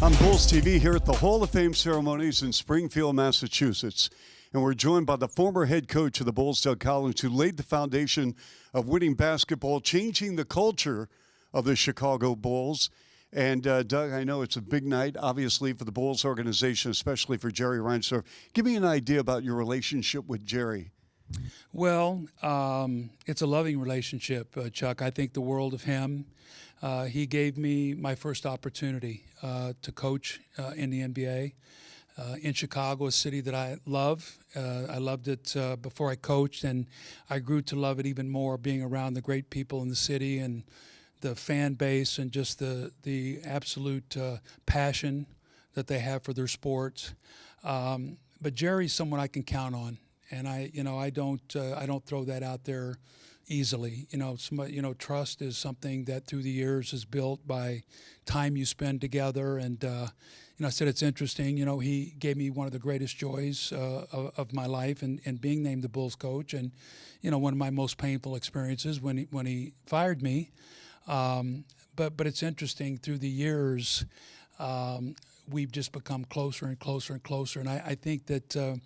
I'm BullsTV here at the Hall of Fame ceremonies in Springfield, Massachusetts. And we're joined by the former head coach of the Bulls, Doug Collins, who laid the foundation of winning basketball, changing the culture of the Chicago Bulls. And Doug, I know it's a big night, obviously, for the Bulls organization, especially for Jerry Reinsdorf. Give me an idea about your relationship with Jerry. Well, it's a loving relationship, Chuck. I think the world of him. He gave me my first opportunity to coach in the NBA in Chicago, a city that I love. I loved it before I coached, and I grew to love it even more being around the great people in the city and the fan base and just the absolute passion that they have for their sports. But Jerry's someone I can count on. And I don't throw that out there easily. Trust is something that through the years is built by time you spend together. And I said it's interesting. He gave me one of the greatest joys of my life, and being named the Bulls coach. And one of my most painful experiences when he fired me. But it's interesting through the years. We've just become closer and closer and closer. And I think that.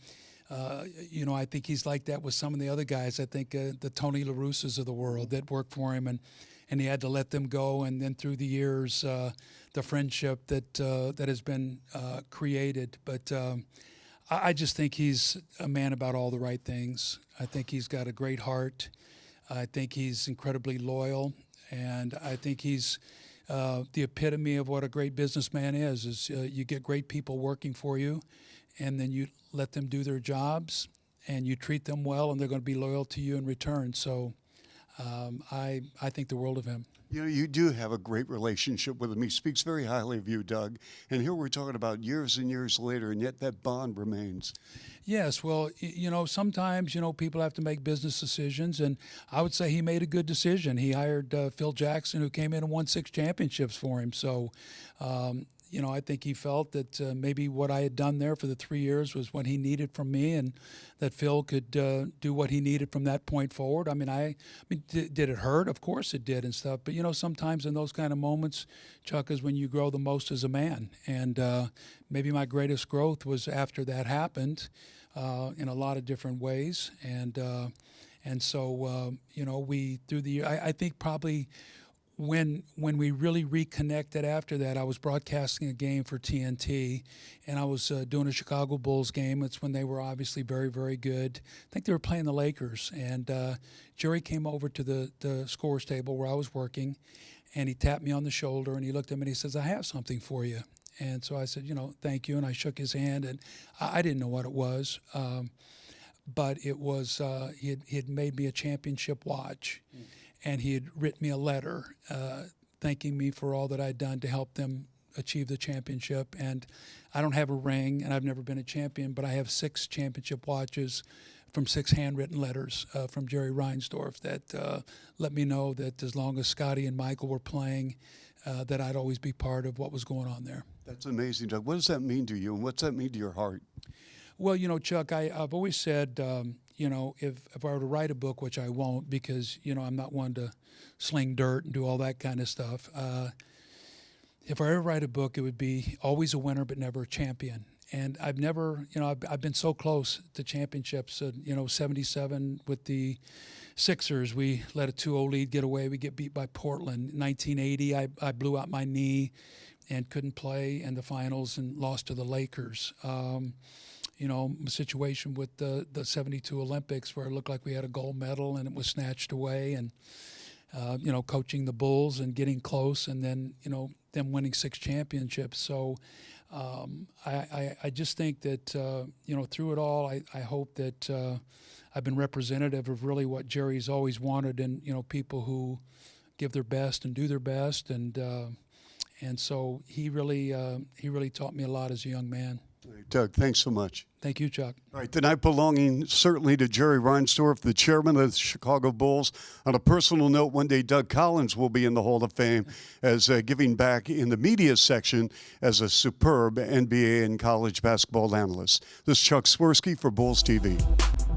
I think he's like that with some of the other guys. I think the Tony La Russes of the world that worked for him, and he had to let them go. And then through the years, the friendship that has been created. But I just think he's a man about all the right things. I think he's got a great heart. I think he's incredibly loyal, and I think he's the epitome of what a great businessman is you get great people working for you, and then you let them do their jobs, and you treat them well, and they're going to be loyal to you in return. So I think the world of him. You do have a great relationship with him. He speaks very highly of you, Doug. And here we're talking about years and years later, and yet that bond remains. Yes, well, sometimes, people have to make business decisions, and I would say he made a good decision. He hired Phil Jackson, who came in and won 6 championships for him. So, I think he felt that maybe what I had done there for the 3 years was what he needed from me, and that Phil could do what he needed from that point forward. Did it hurt? Of course it did and stuff. But, sometimes in those kind of moments, Chuck, is when you grow the most as a man. And maybe my greatest growth was after that happened in a lot of different ways. And so, we, through the year, I think probably when we really reconnected after that, I was broadcasting a game for TNT, and I was doing a Chicago Bulls game. It's when they were obviously very, very good. I think they were playing the Lakers, and Jerry came over to the scores table where I was working, and he tapped me on the shoulder, and he looked at me and he says, "I have something for you." And so I said, "Thank you," and I shook his hand, and I didn't know what it was. But it was, he had made me a championship watch. And he had written me a letter thanking me for all that I'd done to help them achieve the championship. And I don't have a ring, and I've never been a champion, but I have 6 championship watches from 6 handwritten letters from Jerry Reinsdorf that let me know that as long as Scotty and Michael were playing, that I'd always be part of what was going on there. That's amazing, Doug. What does that mean to you, and what's that mean to your heart? Well, Chuck, I've always said, if I were to write a book, which I won't because, I'm not one to sling dirt and do all that kind of stuff. If I ever write a book, it would be always a winner but never a champion. And I've never, I've been so close to championships. 77 with the Sixers, we let a 2-0 lead get away. We get beat by Portland. 1980, I blew out my knee and couldn't play in the finals and lost to the Lakers. A situation with the 72 Olympics where it looked like we had a gold medal and it was snatched away, and, coaching the Bulls and getting close, and then, them winning 6 championships. So I just think that, through it all, I hope that I've been representative of really what Jerry's always wanted, and, people who give their best and do their best. And so he really taught me a lot as a young man. Doug, thanks so much. Thank you, Chuck. All right, tonight belonging certainly to Jerry Reinsdorf, the chairman of the Chicago Bulls. On a personal note, one day Doug Collins will be in the Hall of Fame as giving back in the media section as a superb NBA and college basketball analyst. This is Chuck Swirsky for BullsTV.